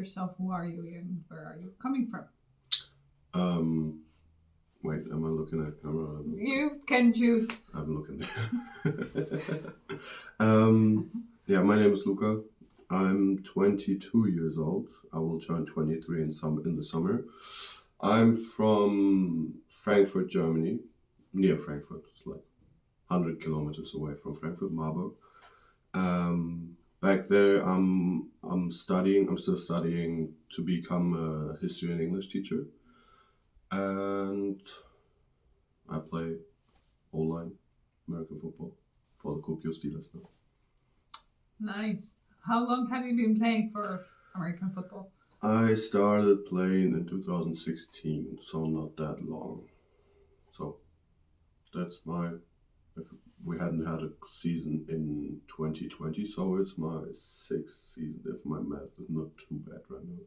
yourself? Who are you and where are you coming from? Wait, am I looking at camera? You can choose. I'm looking there. Yeah, my name is Luca. I'm 22 years old. I will turn 23 in the summer. I'm from Frankfurt, Germany, near Frankfurt. It's like 100 kilometers away from Frankfurt, Marburg. Back there, I'm studying. I'm still studying to become a history and English teacher, and I play online American football for the Kuopio Steelers now. Nice. How long have you been playing for American football? I started playing in 2016, so not that long. So that's if we hadn't had a season in 2020, so it's my 6th season, if my math is not too bad right now.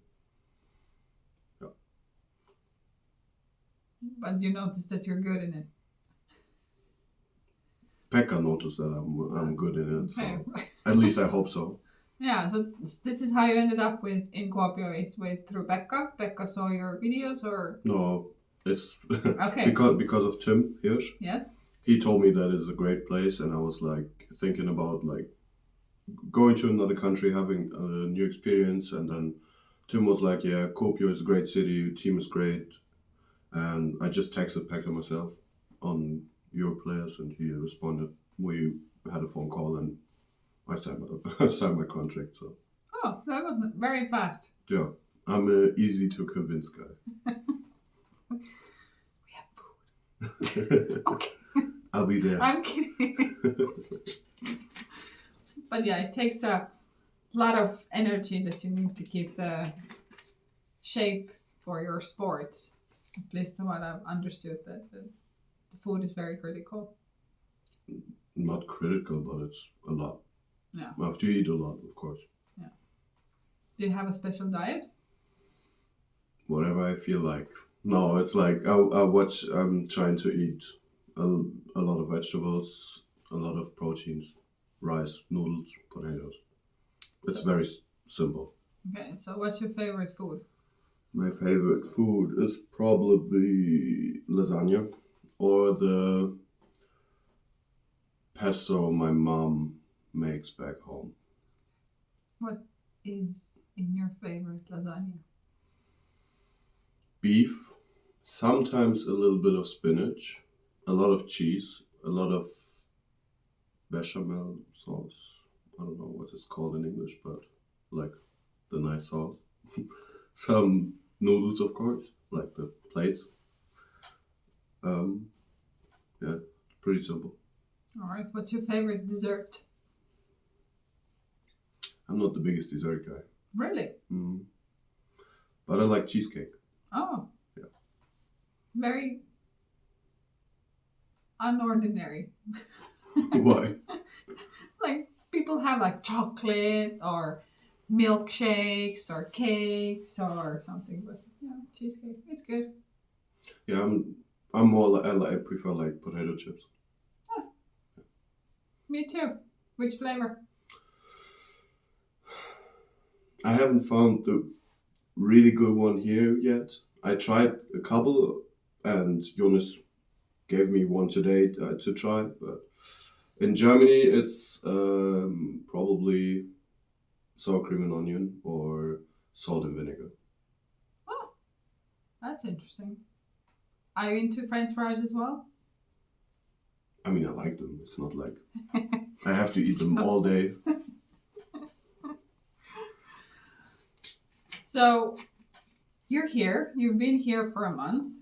Yeah. But you noticed that you're good in it. Pekka noticed that I'm good in it, Okay. so at least I hope so. Yeah, so this is how you ended up in Kuopio, is through Pekka? Pekka saw your videos, or? No, it's Okay. because of Tim Hirsch. Yeah. He told me that it's a great place, and I was like thinking about like going to another country, having a new experience, and then Tim was like, "Yeah, Kuopio is a great city. Your team is great," and I just texted Pekka myself on your players, and he responded. We had a phone call, and I signed my contract. So. Oh, that was very fast. Yeah, I'm an easy to convince guy. We have food. Okay. I'll be there. I'm kidding. But yeah, it takes a lot of energy that you need to keep the shape for your sports. At least what I've understood, that the food is very critical. Not critical, but it's a lot. Yeah. I have to eat a lot, of course. Yeah. Do you have a special diet? Whatever I feel like. No, it's like I'm trying to eat a lot of vegetables, a lot of proteins, rice, noodles, potatoes. It's very simple. Okay, so what's your favorite food? My favorite food is probably lasagna or the pesto my mom makes back home. What is in your favorite lasagna? Beef, sometimes a little bit of spinach, a lot of cheese, a lot of bechamel sauce. I don't know what it's called in English, but like the nice sauce. Some noodles, of course, like the plates. Yeah, pretty simple. All right, what's your favorite dessert? I'm not the biggest dessert guy. Really? But I like cheesecake. Oh. Yeah. Very unordinary. Why? Like people have like chocolate or milkshakes or cakes or something, but yeah, cheesecake, it's good. Yeah, I'm more I prefer like potato chips. Ah. Me too. Which flavor? I haven't found the really good one here yet. I tried a couple, and Jonas gave me one today to try. But in Germany, it's probably sour cream and onion or salt and vinegar. Oh, that's interesting. Are you into French fries as well? I mean, I like them. It's not like I have to eat them all day. So, you're here. You've been here for a month,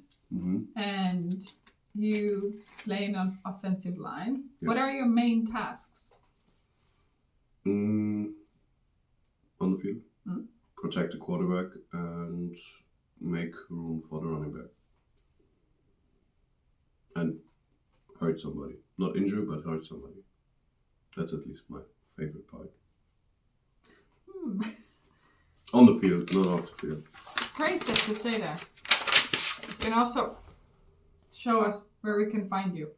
and you play on offensive line. Yeah. What are your main tasks? On the field, protect the quarterback and make room for the running back, and hurt somebody. Not injure, but hurt somebody. That's at least my favorite part. On the field, not off the field. Great that you say that. You can also show us where we can find you.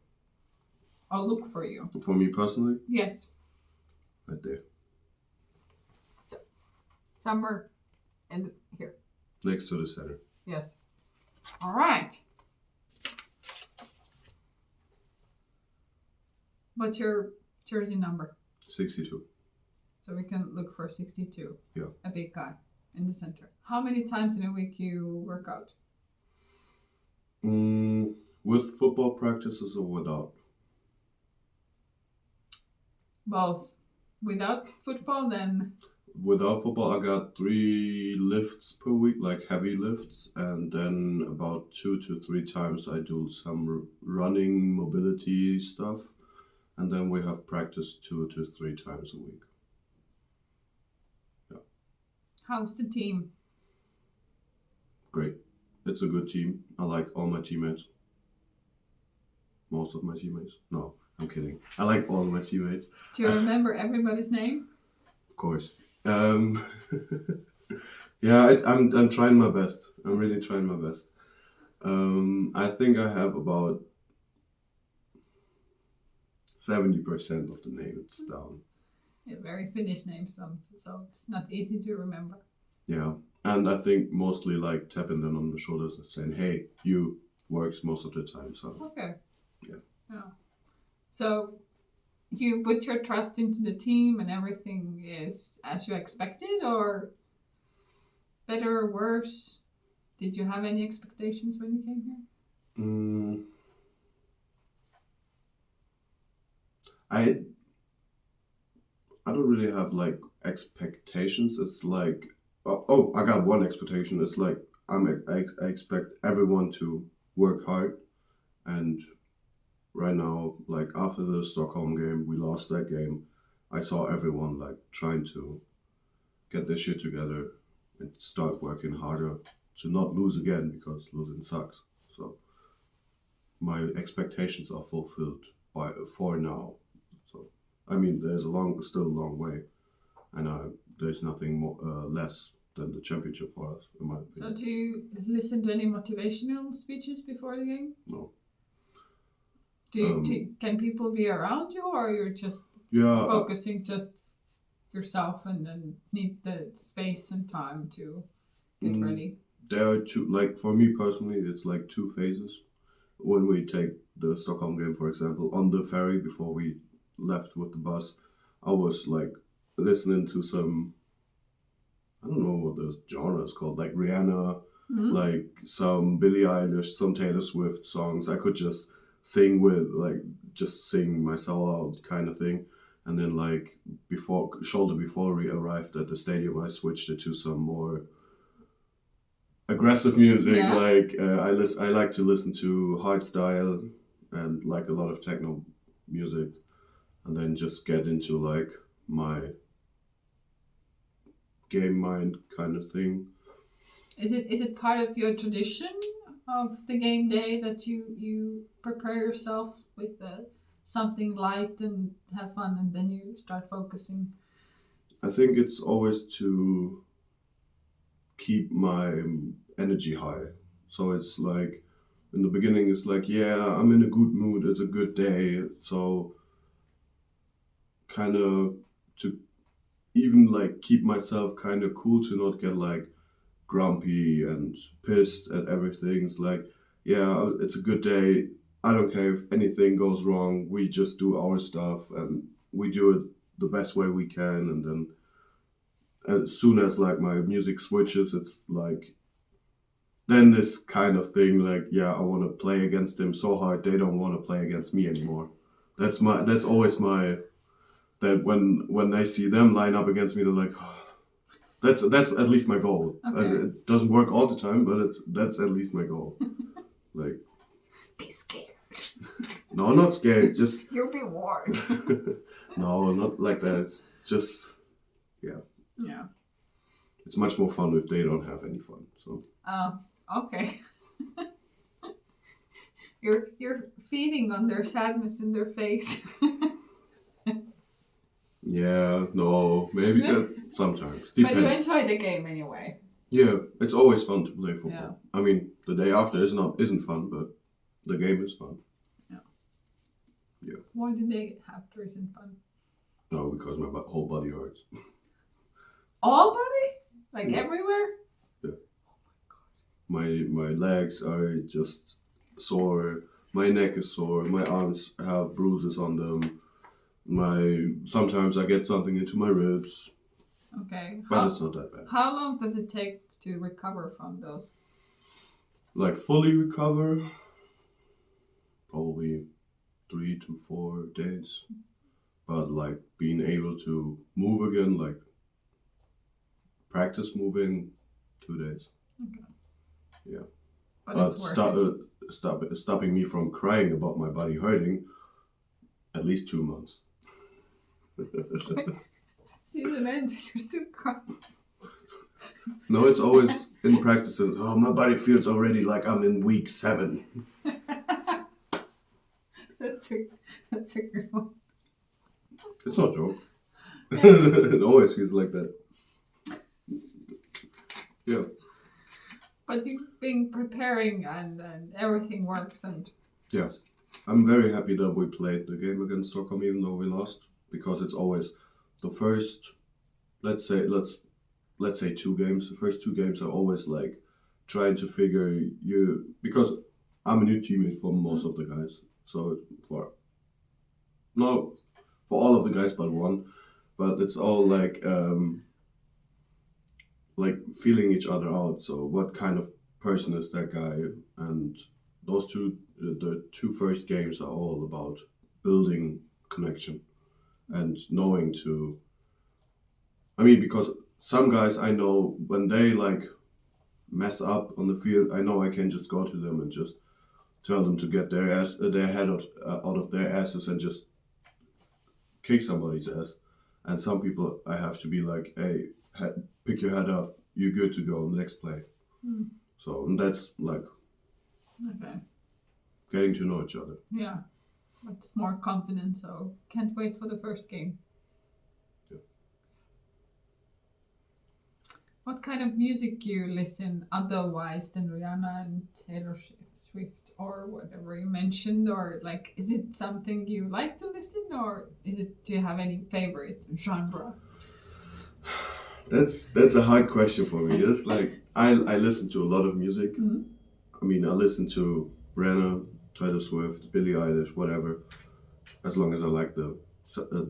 Or look for you. For me personally? Yes. Right there. So, somewhere And here. Next to the center. Yes. All right. What's your jersey number? 62. So we can look for 62. Yeah. A big guy in the center. How many times in a week you work out? With football practices or without? Both. Without football, then? Without football, I got 3 lifts per week, like heavy lifts, and then about 2 to 3 times I do some running mobility stuff, and then we have practice 2 to 3 times a week. Yeah. How's the team? Great. It's a good team. I like all my teammates. Most of my teammates. No, I'm kidding. I like all my teammates. Do you remember everybody's name? Of course. Yeah, I'm trying my best. I'm really trying my best. I think I have about 70% of the names down. Yeah, very Finnish names, so it's not easy to remember. Yeah, and I think mostly like tapping them on the shoulders and saying, "Hey, you," works most of the time. So. Okay. Yeah. So you put your trust into the team and everything is as you expected, or better or worse? Did you have any expectations when you came here? I don't really have like expectations. It's like, oh, I got one expectation. It's like I expect everyone to work hard, and right now, like after the Stockholm game, we lost that game. I saw everyone like trying to get their shit together and start working harder to not lose again, because losing sucks. So my expectations are fulfilled for now. So I mean, there's still a long way, and there's nothing more less than the championship for us, in my opinion. So do you listen to any motivational speeches before the game? No. Can people be around you, or you're just focusing just yourself and then need the space and time to get ready? There are two, like for me personally, it's like 2 phases. When we take the Stockholm game, for example, on the ferry before we left with the bus, I was like listening to some, I don't know what the genre is called, like Rihanna, like some Billie Eilish, some Taylor Swift songs. I could just sing with, like, just sing myself out kind of thing. And then like before we arrived at the stadium, I switched it to some more aggressive music. Yeah. Like I like to listen to hardstyle and like a lot of techno music, and then just get into like my game mind kind of thing. Is it part of your tradition of the game day that you prepare yourself with something light and have fun, and then you start focusing? I think it's always to keep my energy high. So it's like in the beginning, it's like, yeah, I'm in a good mood. It's a good day. So kind of to even like keep myself kind of cool, to not get like grumpy and pissed at everything. It's like, yeah, it's a good day. I don't care if anything goes wrong. We just do our stuff and we do it the best way we can. And then as soon as like my music switches, it's like, then this kind of thing, like, yeah, I want to play against them so hard they don't want to play against me anymore. That's always my, that when they see them line up against me, they're like, oh, that's at least my goal. Okay. It doesn't work all the time, but that's at least my goal. Like, be scared. No, not scared. Just you'll be warned. No, not like that. It's just, yeah. Yeah. It's much more fun if they don't have any fun. So. Okay. You're feeding on their sadness in their face. Yeah, no, maybe sometimes. Depends. But you enjoy the game anyway. Yeah, it's always fun to play football. Yeah. I mean, the day after isn't fun, but the game is fun. Yeah. Yeah. Why the day after isn't fun? No, because my whole body hurts. All body? Like Yeah. everywhere? My legs are just sore. My neck is sore. My arms have bruises on them. Sometimes I get something into my ribs, Okay. but it's not that bad. How long does it take to recover from those? Like fully recover, probably 3 to 4 days. But like being able to move again, like practice moving, 2 days. Okay. Yeah. But But it's worth it. stopping me from crying about my body hurting, at least 2 months. Season ends, you're still crying. No, it's always in practice. Oh, my body feels already like I'm in week 7. That's a good one. It's not a joke. Yeah. It always feels like that. Yeah. But you've been preparing and everything works and Yes. I'm very happy that we played the game against Stockholm even though we lost, because it's always the first, let's say 2 games. The first 2 games are always like trying to figure you, because I'm a new teammate for most of the guys. So for all of the guys but one, but it's all like feeling each other out. So what kind of person is that guy? And the 2 first games are all about building connection and knowing to. I mean, because some guys I know when they like mess up on the field, I know I can just go to them and just tell them to get their head out of their asses and just kick somebody's ass. And some people I have to be like, hey, pick your head up, you're good to go, next play. So and that's like okay. getting to know each other. Yeah. It's more confident, so can't wait for the first game. Yeah. What kind of music do you listen otherwise than Rihanna and Taylor Swift or whatever you mentioned? Or like, is it something you like to listen, or do you have any favorite genre? That's a hard question for me. It's like I listen to a lot of music. Mm-hmm. I mean, I listen to Rihanna, Taylor Swift, Billie Eilish, whatever, as long as I like the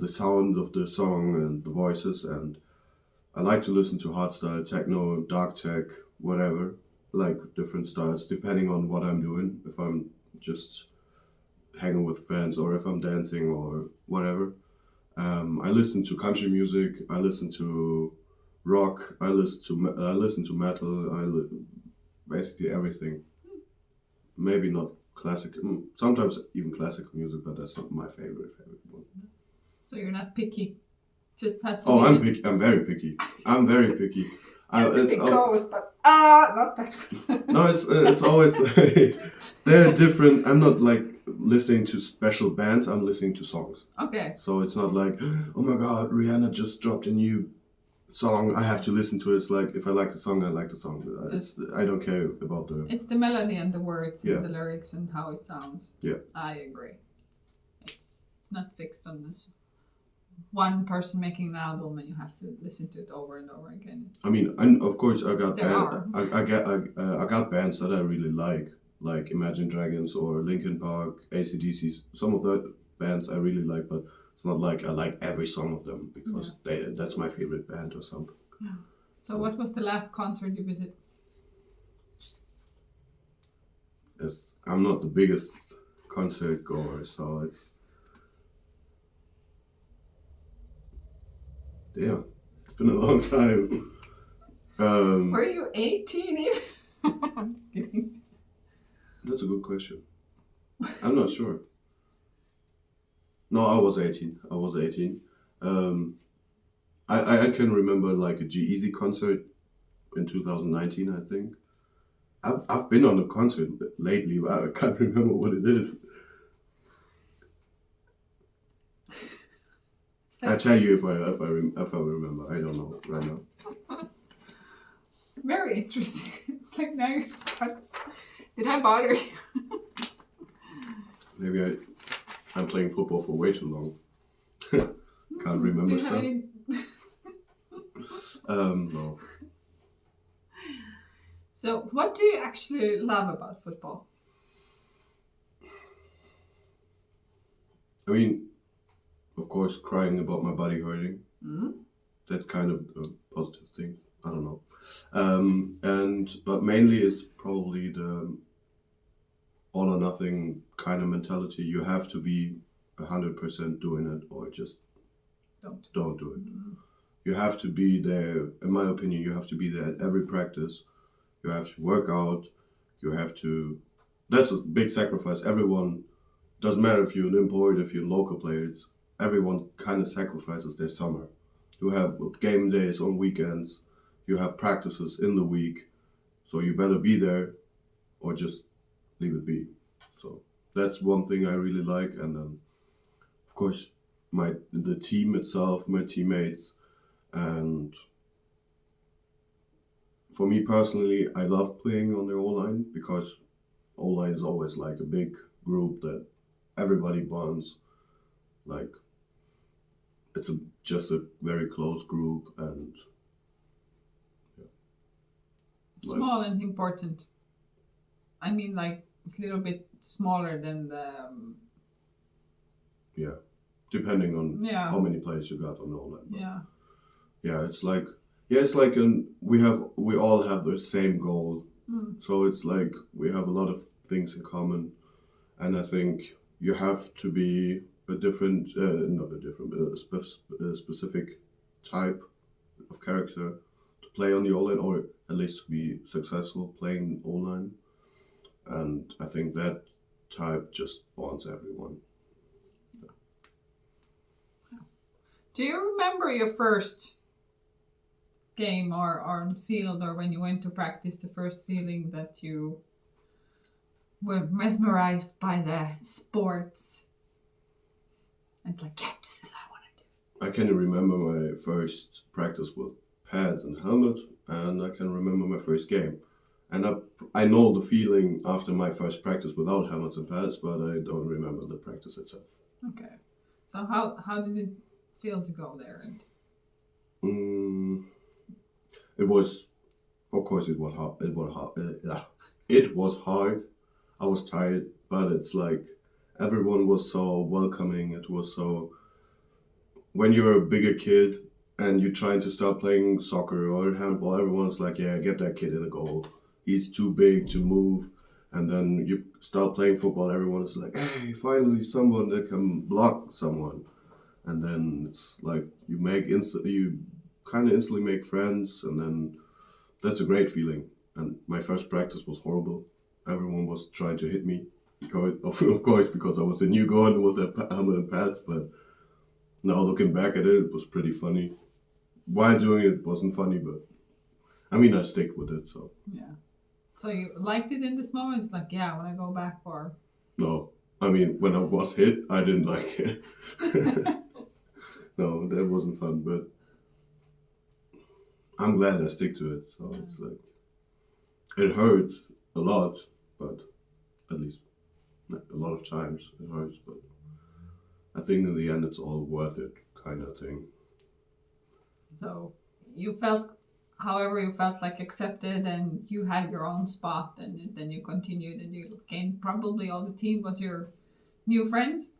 sound of the song and the voices. And I like to listen to hardstyle, techno, dark tech, whatever, like different styles depending on what I'm doing. If I'm just hanging with friends or if I'm dancing or whatever. I listen to country music. I listen to rock. I listen to metal. Basically everything. Maybe not classic. Sometimes even classical music, but that's not my favorite one. So you're not picky. Just has to. Oh, I'm picky. I'm very picky. I'm very picky. It goes, but not that. No, it's always like they're different. I'm not like listening to special bands. I'm listening to songs. Okay. So it's not like, oh my God, Rihanna just dropped a new song. I have to listen to it. It's like if I like the song, I like the song. I don't care about the. It's the melody and the words Yeah. and the lyrics and how it sounds. Yeah. I agree. It's not fixed on this one person making an album and you have to listen to it over and over again. I mean, of course, I got I got bands that I really like Imagine Dragons or Linkin Park, AC/DC. Some of the bands I really like, but it's not like I like every song of them because that's my favorite band or something. Yeah. So what was the last concert you visited? I'm not the biggest concert goer, so it's. Yeah, it's been a long time. Were you 18 even? I'm just kidding. That's a good question. I'm not sure. No, I was 18. I can remember like a G-Eazy concert in 2019, I think. I've been on a concert lately, but I can't remember what it is. I'll tell you if I remember. I don't know right now. Very interesting. It's like now you're stuck. Did I bother you? Maybe I'm playing football for way too long. Can't remember stuff. No. So, what do you actually love about football? I mean, of course, crying about my body hurting. Mm? That's kind of a positive thing. I don't know. But mainly it's probably the all or nothing kind of mentality. You have to be 100% doing it, or just don't do it. Mm. You have to be there. In my opinion, you have to be there at every practice. You have to work out. You have to. That's a big sacrifice. Everyone, doesn't matter if you're an import, if you're local players. Everyone kind of sacrifices their summer. You have game days on weekends. You have practices in the week. So you better be there, or just leave it be. So that's one thing I really like, and then of course the team itself, my teammates, and for me personally, I love playing on the O line because O line is always like a big group that everybody bonds. Like it's just a very close group, and like Small and important. I mean, like it's a little bit smaller than the. yeah, depending on Yeah. how many players you got on the O line. Yeah. Yeah, it's like we all have the same goal. Mm. So it's like we have a lot of things in common, and I think you have to be a different, not a different, but a specific type of character to play on the O line, or at least to be successful playing O line. And I think that type just bonds everyone. Do you remember your first game or on field, or when you went to practice, the first feeling that you were mesmerized by the sports and like, yeah, this is what I want to do? I can remember my first practice with pads and helmet, and I can remember my first game. And I know the feeling after my first practice without helmets and pads, but I don't remember the practice itself. Okay. So how did it feel to go there? And It was, of course, it was hard. It was hard. I was tired, but it's like everyone was so welcoming. It was so. When you're a bigger kid and you're trying to start playing soccer or handball, everyone's like, "Yeah, get that kid in a goal. He's too big to move." And then you start playing football, everyone's like, "Hey, finally someone that can block someone." And then it's like you kind of instantly make friends, and then that's a great feeling. And my first practice was horrible. Everyone was trying to hit me because, of course, because I was the new going with the helmet and pads. But now looking back at it, it was pretty funny. While doing it, wasn't funny, but I mean, I stick with it. So yeah. So you liked it in this moment? It's like, yeah, when I go back for. no, I mean, when I was hit, I didn't like it. No, that wasn't fun. But I'm glad I stick to it. So it's like it hurts a lot, but at least a lot of times it hurts. But I think in the end, it's all worth it, kind of thing. So you felt, however, you felt like accepted, and you had your own spot, and then you continued, and you gained probably all the team was your new friends.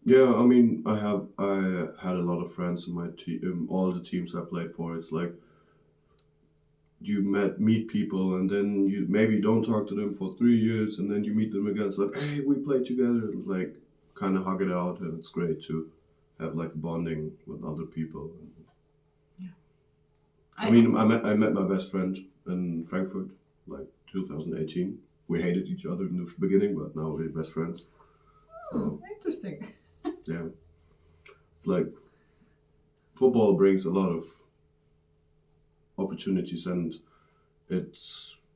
Yeah, I mean, I had a lot of friends in my team, all the teams I played for. It's like you meet people, and then you maybe don't talk to them for 3 years, and then you meet them again. It's like, hey, we played together. It's like kind of hug it out, and it's great to have like bonding with other people. Yeah. I mean, I met my best friend in Frankfurt, like 2018. We hated each other in the beginning, but now we're best friends. So, interesting. yeah, it's like football brings a lot of opportunities, and it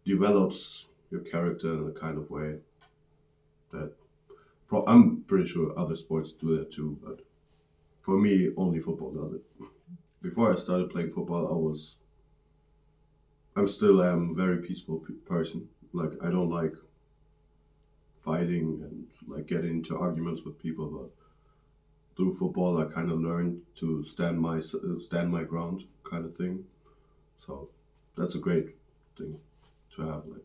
develops your character in a kind of way that I'm pretty sure other sports do that too, but for me, only football does it. Before I started playing football, I'm still a very peaceful person. Like I don't like fighting and like getting into arguments with people, but through football, I kind of learned to stand my ground, kind of thing. So that's a great thing. to have. Like,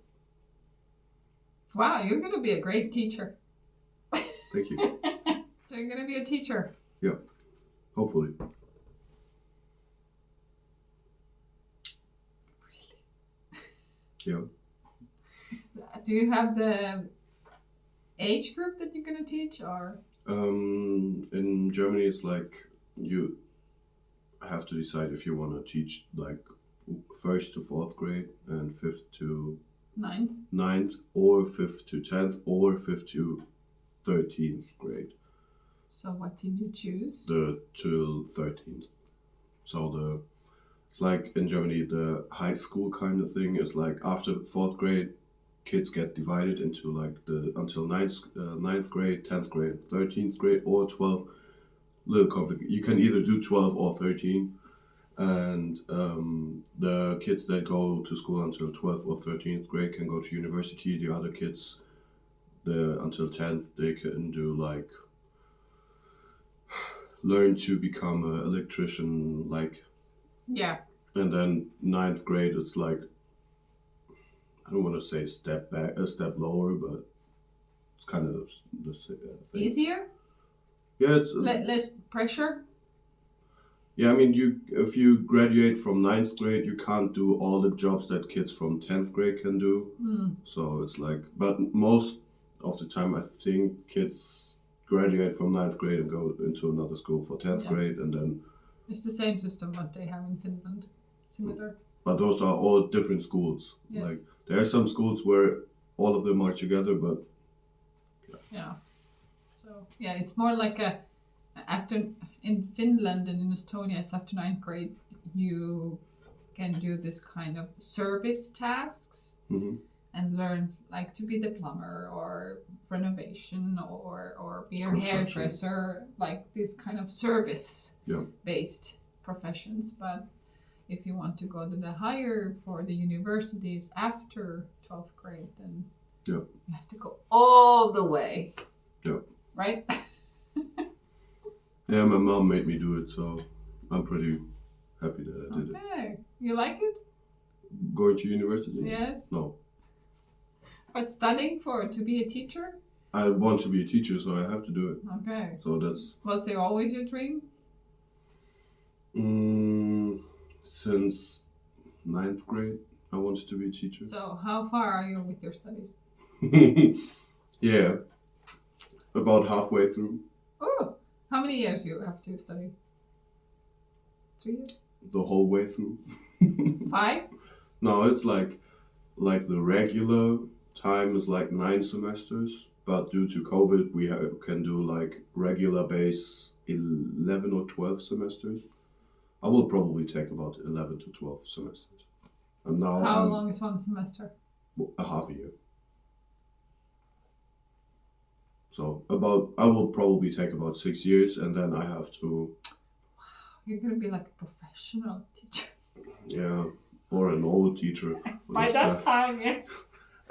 Wow, you're gonna be a great teacher. thank you. So you're gonna be a teacher. Yeah, hopefully. Yeah. Do you have the age group that you're gonna teach, or? In Germany, it's like you have to decide if you want to teach like 1st to 4th grade and 5th to ninth, or 5th to 10th, or 5th to 13th grade. So what did you choose? The till 13th. So it's like in Germany, the high school kind of thing is like after 4th grade, kids get divided into like until 9th grade, 10th grade, 13th grade, or 12th. Little complicated. You can either do 12 or 13. And the kids that go to school until 12th or 13th grade can go to university. The other kids, until 10th, they can do like learn to become an electrician, like. Yeah. And then 9th grade, it's like, I don't want to say step back, a step lower, but it's kind of the thing. Easier? Yeah, it's less pressure. Yeah, I mean, if you graduate from 9th grade, you can't do all the jobs that kids from 10th grade can do. So it's like, but most of the time, I think kids graduate from 9th grade and go into another school for 10th grade, and then. It's the same system what they have in Finland, similar. But those are all different schools. Yes. Like there are some schools where all of them are together, but. Yeah. So yeah, it's more like after in Finland and in Estonia, it's after 9th grade you can do this kind of service tasks and learn like to be the plumber or renovation or be a hairdresser, like this kind of service based professions. But if you want to go to the higher for the universities after 12th grade, then you have to go all the way. Yeah. Right? Yeah, my mom made me do it, so I'm pretty happy that I did it. Okay. You like it? Going to university? Yes. No. But studying to be a teacher? I want to be a teacher, so I have to do it. Okay. So that's. Was there always your dream? Since 9th grade, I wanted to be a teacher. So how far are you with your studies? Yeah. About halfway through. Oh, how many years you have to study? 3 years? The whole way through. 5? No, it's like the regular time is like 9 semesters, but due to COVID, we can do like regular base 11 or 12 semesters. I will probably take about 11 to 12 semesters. And now how long is one semester? A half a year. So I will probably take about 6 years, and then I have to. Wow, you're gonna be like a professional teacher. Yeah, or an old teacher. By that time, yes.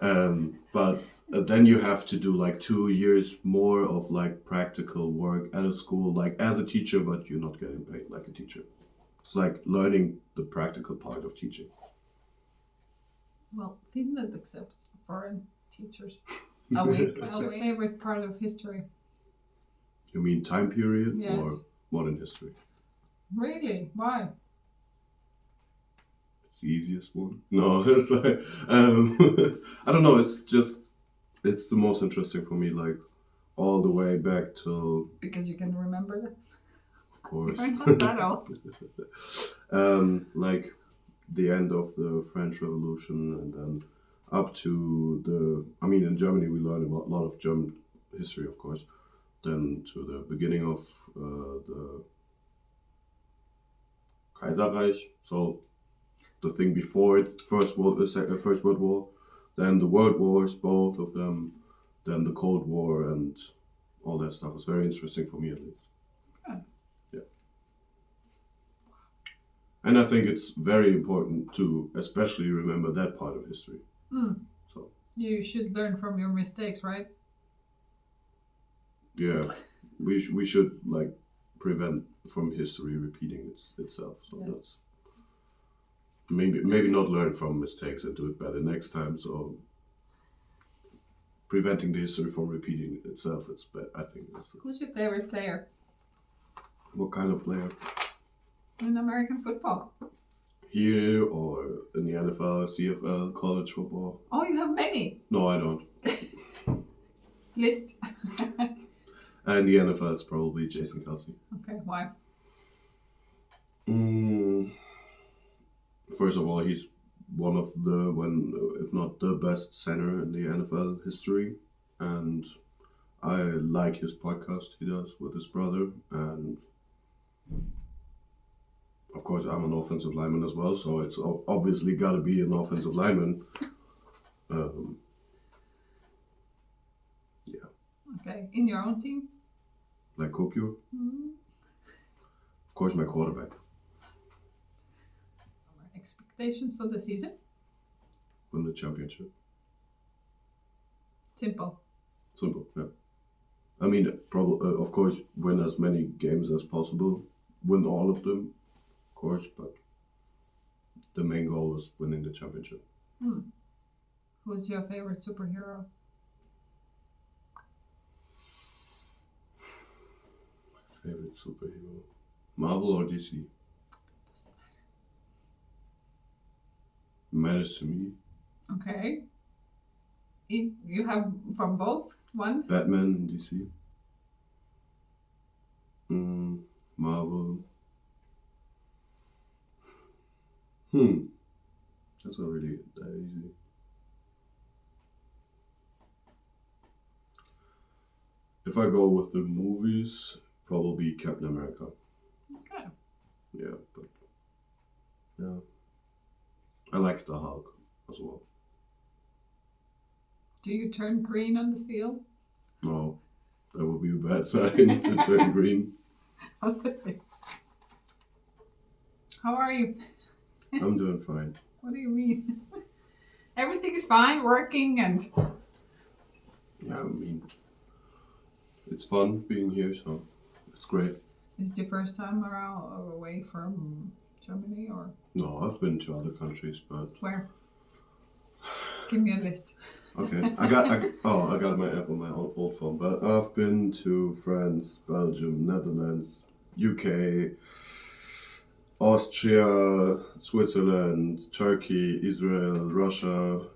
But then you have to do like 2 years more of like practical work at a school, like as a teacher, but you're not getting paid like a teacher. It's like learning the practical part of teaching. Well, Finland accepts foreign teachers. What's your favorite part of history? You mean time period? Yes. Or modern history? Really? Why? It's the easiest one. No, it's like I don't know. It's the most interesting for me. Like all the way back till. Because you can remember that. Of course. You're not that old. Like the end of the French Revolution, and then up to in Germany we learn about a lot of German history, of course. Then to the beginning of the Kaiserreich, so the thing before it, First World War, then the World Wars, both of them, then the Cold War, and all that stuff was very interesting for me, at least. Okay. Yeah. And I think it's very important to especially remember that part of history. So you should learn from your mistakes, right? Yeah, we should like prevent from history repeating itself. So yes. maybe not learn from mistakes and do it better next time. So preventing the history from repeating itself, I think that's Who's your favorite player what kind of player. in American football? Here or in the NFL, CFL, college football? Oh, you have many. No, I don't. List. And the NFL, it's probably Jason Kelsey. Okay, why? First of all, he's one of if not the best center in the NFL history. And I like his podcast he does with his brother. And of course, I'm an offensive lineman as well, so it's obviously got to be an offensive lineman. Yeah. Okay, in your own team? Like Kuopio? Mm-hmm. Of course, my quarterback. Expectations for the season? Win the championship. Simple. Simple, yeah. I mean, of course, win as many games as possible. Win all of them, of course, but the main goal is winning the championship. Who's your favorite superhero? My favorite superhero? Marvel or DC? Doesn't Matters to me. Okay. You have from both? One? Batman and DC. Marvel. That's not really that easy. If I go with the movies, probably Captain America. Okay. Yeah, but yeah, I like the Hulk as well. Do you turn green on the field? No, that would be a bad sign to turn green. How are you? I'm doing fine. What do you mean? Everything is fine, working and... Yeah, I mean, it's fun being here, so it's great. Is it your first time away from Germany or? No, I've been to other countries, but... Where? Give me a list. Okay, I got my app on my old phone, but I've been to France, Belgium, Netherlands, UK, Austria, Switzerland, Turkey, Israel, Russia.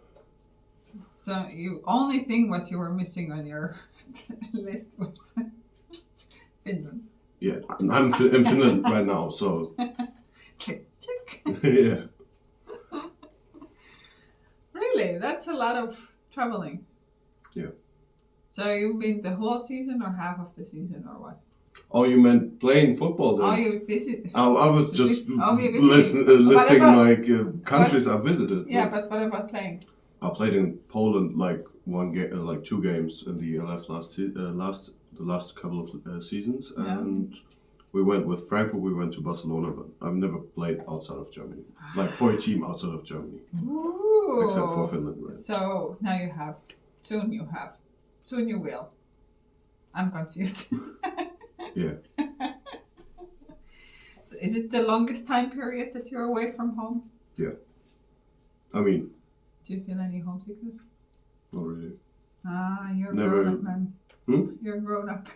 So only thing what you were missing on your list was Finland. Yeah, I'm in Finland right now, so... It's like, check. Yeah. Really? That's a lot of traveling. Yeah. So you've been the whole season or half of the season or what? Oh, you meant playing football then? Oh, you visit? I was just listing like countries I visited. Yeah, but what about playing? I played in Poland like like 2 games in the ELF the last couple of seasons, and we went with Frankfurt. We went to Barcelona, but I've never played outside of Germany, like for a team outside of Germany. Ooh. Except for Finland, right? So now you have. Soon you will. I'm confused. Yeah. So is it the longest time period that you're away from home? Yeah. I mean. Do you feel any homesickness? Not really. You're Never. grown up, man. You're grown up.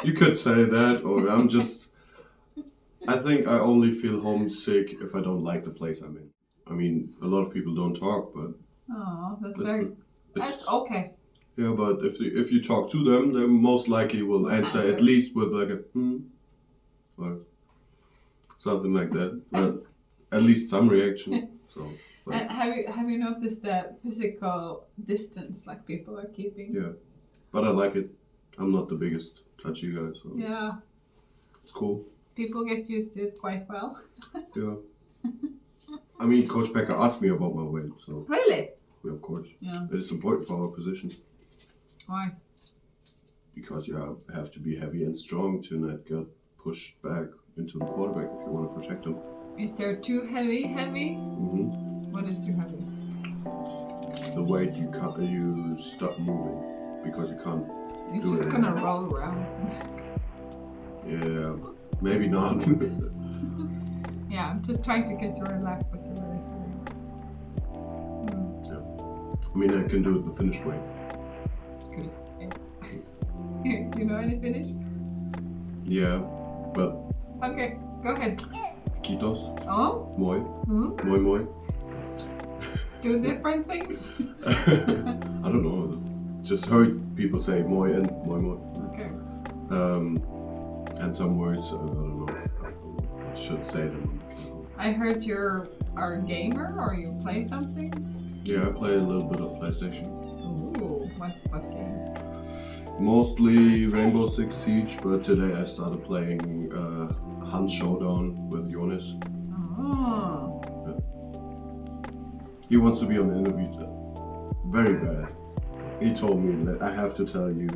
You could say that, or I'm just. I think I only feel homesick if I don't like the place I'm in. I mean, a lot of people don't talk, but. Oh, that's okay. Yeah, but if you talk to them, they most likely will answer at least with like a or something like that. But at least some reaction. So. And have you noticed the physical distance like people are keeping? Yeah, but I like it. I'm not the biggest touchy guy, so yeah, it's cool. People get used to it quite well. Yeah. I mean, Coach Becker asked me about my weight, so. Really? Yeah, of course. Yeah. It is important for our position. Why? Because you have to be heavy and strong to not get pushed back into the quarterback if you want to protect him. Is there too heavy? Mm-hmm. What is too heavy? The weight you stop moving because you can't. You're just gonna roll around. Yeah, maybe not. Yeah, I'm just trying to get you relaxed, but you're very serious. I mean, I can do it the Finnish way. Good. You know any Finnish? Yeah, but Okay, go ahead. kiitos, Oh? moi, Hmm? moi moi. Two different things? I don't know. Just heard people say moi and moi moi. Okay. And some words, I don't know if I should say them. I heard you're a gamer or you play something? Yeah, I play a little bit of PlayStation. Ooh, what games? Mostly Rainbow Six Siege, but today I started playing Hunt Showdown with Jonas. Oh. He wants to be on the interview. Very bad. He told me that I have to tell you,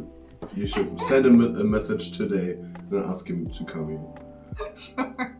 you should send him a message today and ask him to come here. Sure.